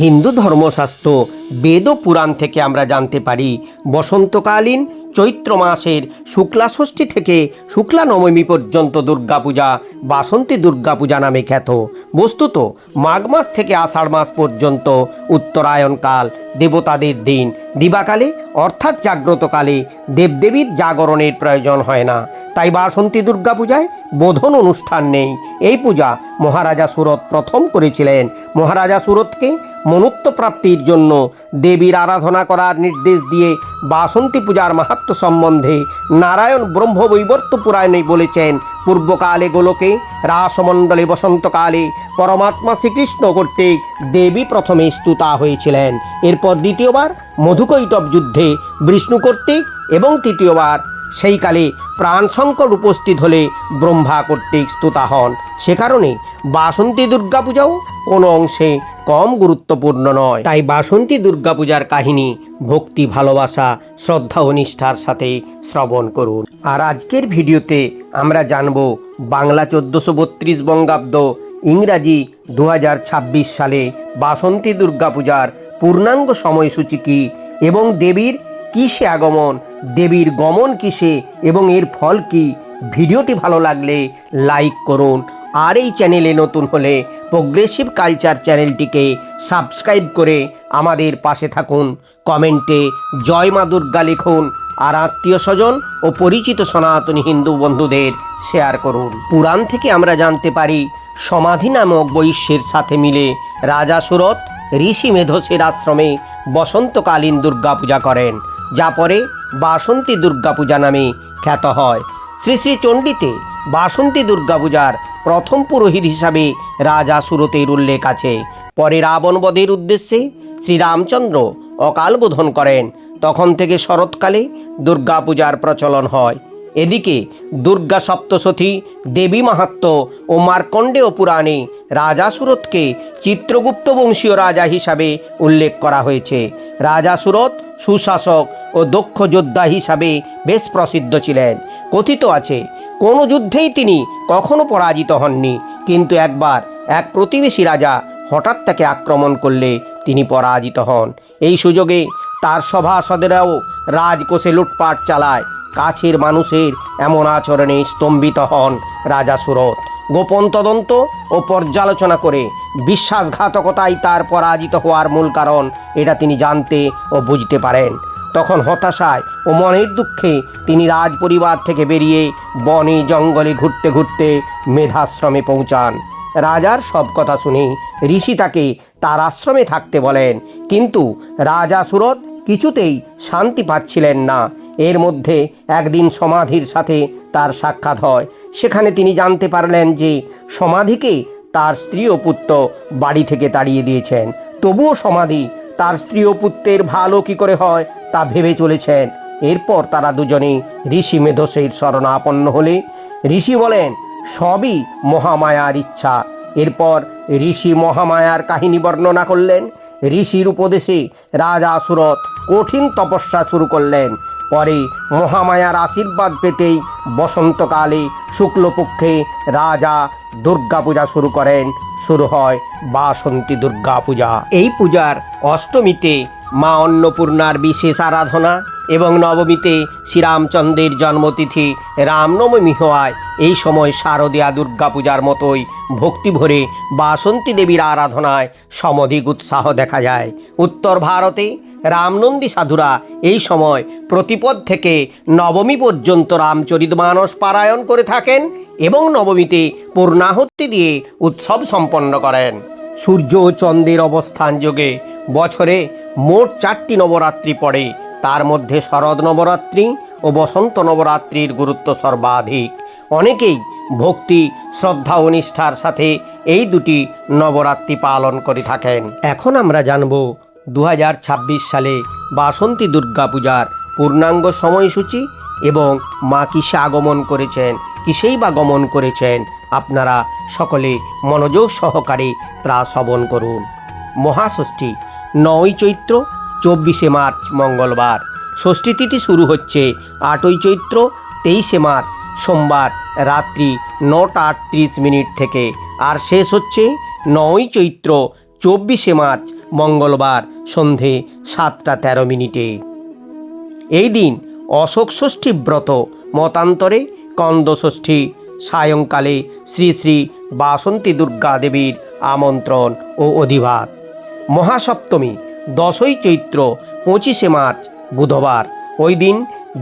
হিন্দু ধর্মশাস্ত্র বেদ ও পুরাণ থেকে আমরা জানতে পারি বসন্তকালীন চৈত্র মাসের শুক্লা ষষ্ঠী থেকে শুক্লা নবমী পর্যন্ত দুর্গাপূজা বাসন্তী দুর্গাপূজা নামে খ্যাত। বস্তুত মাঘ মাস থেকে আষাঢ় মাস পর্যন্ত উত্তরায়ণকাল দেবতাদের দিন। দিবাকালে অর্থাৎ জাগ্রতকালে দেবদেবীর জাগরণের প্রয়োজন হয় না, তাই বাসন্তী দুর্গাপূজায় বোধন অনুষ্ঠান নেই। এই পূজা মহারাজা সুরত প্রথম করেছিলেন। মহারাজা সুরতকে মনুত্ব প্রাপ্তির জন্য দেবীর আরাধনা করার নির্দেশ দিয়ে বাসন্তী পূজার মাহাত্ম্য সম্বন্ধে নারায়ণ ব্রহ্মবৈবর্ত পুরাণে বলেছেন, পূর্বকালে গোলকে রাসমণ্ডলে বসন্তকালে পরমাত্মা শ্রীকৃষ্ণ কর্তৃক দেবী প্রথমে স্তুতা হয়েছিলেন। এরপর দ্বিতীয়বার মধুকৈটব যুদ্ধে বিষ্ণু কর্তৃক এবং তৃতীয়বার সেই কালে প্রাণ সংকট উপস্থিত হলে ব্রহ্মা কর্তৃক স্তুতা হন। সে কারণে বাসন্তী দুর্গাপূজাও কোনো অংশে কম গুরুত্বপূর্ণ নয়। তাই বাসন্তী দুর্গাপূজার কাহিনী ভক্তি, ভালোবাসা, শ্রদ্ধা ও নিষ্ঠার সাথে শ্রবণ করুন। আর আজকের ভিডিওতে আমরা জানব বাংলা 1432 বঙ্গাব্দ, ইংরাজি 2026 সালে বাসন্তী দুর্গাপূজার পূর্ণাঙ্গ সময়সূচি কী এবং দেবীর কিসে আগমন, দেবীর গমন কিসে এবং এর ফল কি। ভিডিওটি ভালো লাগলে লাইক করুন, আর এই চ্যানেলে নতুন হলে প্রোগ্রেসিভ কালচার চ্যানেলটিকে সাবস্ক্রাইব করে আমাদের পাশে থাকুন। কমেন্টে জয় মা দুর্গা লিখুন, আর আত্মীয় স্বজন ও পরিচিত সনাতনী হিন্দু বন্ধুদের শেয়ার করুন। পুরাণ থেকে আমরা জানতে পারি সমাধি নামক বৈশ্যের সাথে মিলে রাজা সুরত ঋষি মেধসের আশ্রমে বসন্তকালীন দুর্গাপূজা করেন, যা পরে বাসন্তী দুর্গাপূজা নামে খ্যাত হয়। শ্রী শ্রী চণ্ডীতে বাসন্তী দুর্গাপূজার প্রথম পুরোহিত হিসাবে রাজা সুরতের উল্লেখ আছে। পরে রাবণ বধের উদ্দেশ্যে শ্রীরামচন্দ্র অকাল বোধন করেন, তখন থেকে শরৎকালে দুর্গাপূজার প্রচলন হয়। এদিকে দুর্গা সপ্তশতী, দেবী মাহাত্ম্য ও মার্কণ্ডেয় পুরাণে রাজা সুরতকে চিত্রগুপ্ত বংশীয় রাজা হিসাবে উল্লেখ করা হয়েছে। রাজা সুরত সুশাসক ও দক্ষ যোদ্ধা হিসাবে বেশ প্রসিদ্ধ ছিলেন। কথিত আছে কোনো যুদ্ধেই তিনি কখনো পরাজিত হননি, কিন্তু একবার এক প্রতিবেশী রাজা হঠাৎ তাকে আক্রমণ করলে তিনি পরাজিত হন। এই সুযোগে তার সভাসদেরাও রাজকোষে লুটপাট চালায়। কাছের মানুষের এমন আচরণে স্তম্ভিত হন রাজা সুরত। গোপন তদন্ত ও পর্যালোচনা করে বিশ্বাসঘাতকতাই তার পরাজিত হওয়ার মূল কারণ এটা তিনি জানতে ও বুঝতে পারেন। তখন হতাশায় ও মনের দুঃখে তিনি রাজ পরিবার থেকে বেরিয়ে বনে জঙ্গলে ঘুরতে ঘুরতে মেধাশ্রমে পৌঁছান। রাজার সব কথা শুনে ঋষি তাকে তার আশ্রমে থাকতে বলেন, কিন্তু রাজা সুরত কিছুতেই শান্তি পাচ্ছিলেন না। এর মধ্যে একদিন সমাধির সাথে তার সাক্ষাৎ হয়। সেখানে তিনি জানতে পারলেন যে সমাধিকে তার স্ত্রী ও পুত্র বাড়ি থেকে তাড়িয়ে দিয়েছেন। তবুও সমাধি তার স্ত্রী ও পুত্রের ভালো কী করে হয় তা ভেবে চলেছেন। এরপর তারা দুজনে ঋষি মেধসের শরণাপন্ন হলে ঋষি বলেন সবই মহামায়ার ইচ্ছা। এরপর ঋষি মহামায়ার কাহিনী বর্ণনা করলেন। ঋষির উপদেশে রাজা সুরত কঠিন তপস্যা শুরু করলেন। পরে মহামায়ার আশীর্বাদ পেতেই বসন্তকালে শুক্লপক্ষে রাজা দুর্গাপূজা শুরু করেন। শুরু হয় বাসন্তী দুর্গাপূজা। এই পূজার অষ্টমীতে মা অন্নপূর্ণার বিশেষ আরাধনা এবং নবমীতে শ্রীরামচন্দ্রের জন্মতিথি রামনবমী হওয়ায় এই সময় শারদীয়া দুর্গাপূজার মতোই ভক্তি ভরে বাসন্তী দেবীর আরাধনায় সমধিক উৎসাহ দেখা যায়। উত্তর ভারতে রামনন্দী সাধুরা এই সময় প্রতিপদ থেকে নবমী পর্যন্ত রামচরিতমানস পারায়ণ করে থাকেন এবং নবমীতে পূর্ণাহুতি দিয়ে উৎসব সম্পন্ন করেন। সূর্য ও চন্দ্রের অবস্থান যোগে বছরে মোট 4টি নবরাত্রি পড়ে। তার মধ্যে শরৎ নবরাত্রি ও বসন্ত নবরাত্রির গুরুত্ব সর্বাধিক। অনেকেই ভক্তি, শ্রদ্ধা ও নিষ্ঠার সাথে এই দুটি নবরাত্রি পালন করে থাকেন। এখন আমরা জানব 2026 সালে বাসন্তী দুর্গাপূজার পূর্ণাঙ্গ সময়সূচি এবং মা কিসে আগমন করেছেন, কিসেই বা গমন করেছেন। আপনারা সকলে মনোযোগ সহকারে তা শ্রবণ করুন। মহাষষ্ঠী 9ই চৈত্র 24শে মার্চ মঙ্গলবার। ষষ্ঠী তিথি শুরু হচ্ছে 8ই চৈত্র 23শে মার্চ সোমবার রাত্রি 9টা 38 মিনিট থেকে, আর শেষ হচ্ছে 9ই চৈত্র 24শে মার্চ মঙ্গলবার সন্ধে 7:13। এই দিন অশোক ষষ্ঠী ব্রত, মতান্তরে কন্দ ষষ্ঠী। সায়ংকালে শ্রী শ্রী বাসন্তী দুর্গা দেবীর আমন্ত্রণ ও অধিবাত। মহাসপ্তমী 10ই চৈত্র 25শে মার্চ বুধবার। ওই দিন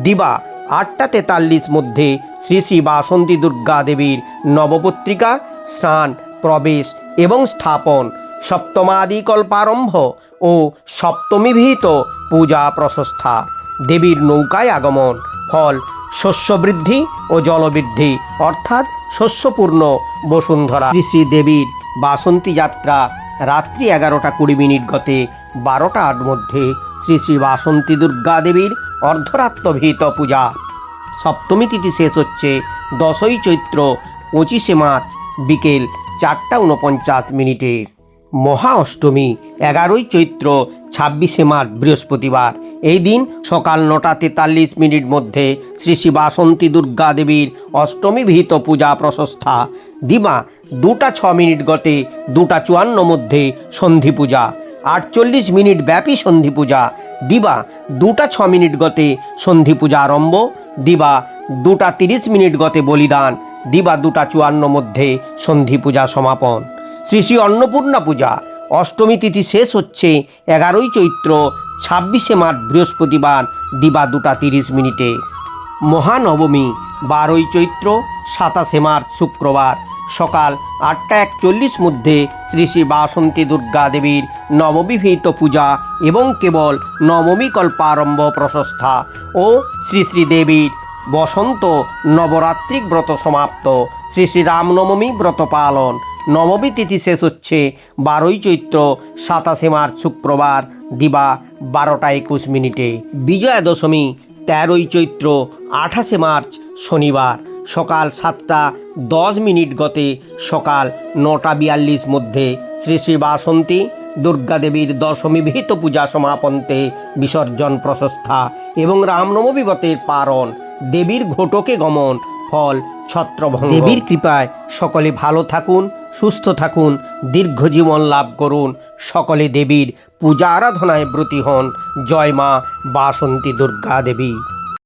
দিবা 8:43 মধ্যে শ্রী শ্রী বাসন্তী দুর্গা দেবীর নবপত্রিকা স্নান, প্রবেশ এবং স্থাপন, সপ্তমাদিকল্পারম্ভ ও সপ্তমীভিহিত পূজা প্রশস্তা। দেবীর নৌকায় আগমন, ফল শস্য বৃদ্ধি ও জলবৃদ্ধি, অর্থাৎ শস্যপূর্ণ বসুন্ধরা। শ্রী শ্রী দেবীর বাসন্তী যাত্রা রাত্রি 11:20 গতে 12:08 মধ্যে শ্রী শ্রী বাসন্তী দুর্গা দেবীর অর্ধরাত্রভিহিত পূজা। সপ্তমী তিথি শেষ হচ্ছে 10ই চৈত্র 25শে মার্চ বিকেল 4:49। মহা অষ্টমী 11ই চৈত্র 26শে মার্চ বৃহস্পতিবার। এই দিন সকাল 9:43 মধ্যে শ্রী শ্রী বাসন্তী দুর্গা দেবীর অষ্টমী বিহিত পূজা প্রশস্তা। দিবা 2:06 গতে 2:54 মধ্যে সন্ধি পূজা, 48 মিনিট ব্যাপী সন্ধি পূজা। দিবা 2:06 গতে সন্ধি পূজা আরম্ভ। দিবা 2:30 গতে বলিদান। দিবা 2:54 মধ্যে সন্ধি পূজা সমাপন। শ্রী শ্রী অন্নপূর্ণা পূজা। অষ্টমী তিথি শেষ হচ্ছে 11ই চৈত্র 26শে মার্চ বৃহস্পতিবার দিবা 2:30। মহানবমী 12ই চৈত্র 27শে মার্চ শুক্রবার। সকাল 8:41 মধ্যে শ্রী শ্রী বাসন্তী দুর্গা দেবীর নববিহিত পূজা এবং কেবল নবমী কল্পারম্ভ প্রশস্তা ও শ্রী শ্রী দেবীর বসন্ত নবরাত্রিক ব্রত সমাপ্ত। শ্রী শ্রী রামনবমী ব্রত পালন। নবমী তিথি শেষ হচ্ছে 12ই চৈত্র 27শে মার্চ শুক্রবার দিবা 12:21। বিজয়া দশমী 13ই চৈত্র 28শে মার্চ শনিবার। সকাল 7:10 গতে সকাল 9:42 মধ্যে শ্রী শ্রী বাসন্তী দুর্গা দেবীর দশমী বিহিত পূজা সমাপন্তে বিসর্জন প্রশস্তা এবং রামনবমী ব্রতের পারণ। দেবীর ঘটকে গমন, ফল ছত্রভঙ্গ। দেবীর কৃপায় সকলে ভালো থাকুন, সুস্থ থাকুন, দীর্ঘজীবন লাভ করুন। সকলে দেবীর পূজা আরাধনায় ব্রতী হন। জয় মা বাসন্তী দুর্গা দেবী।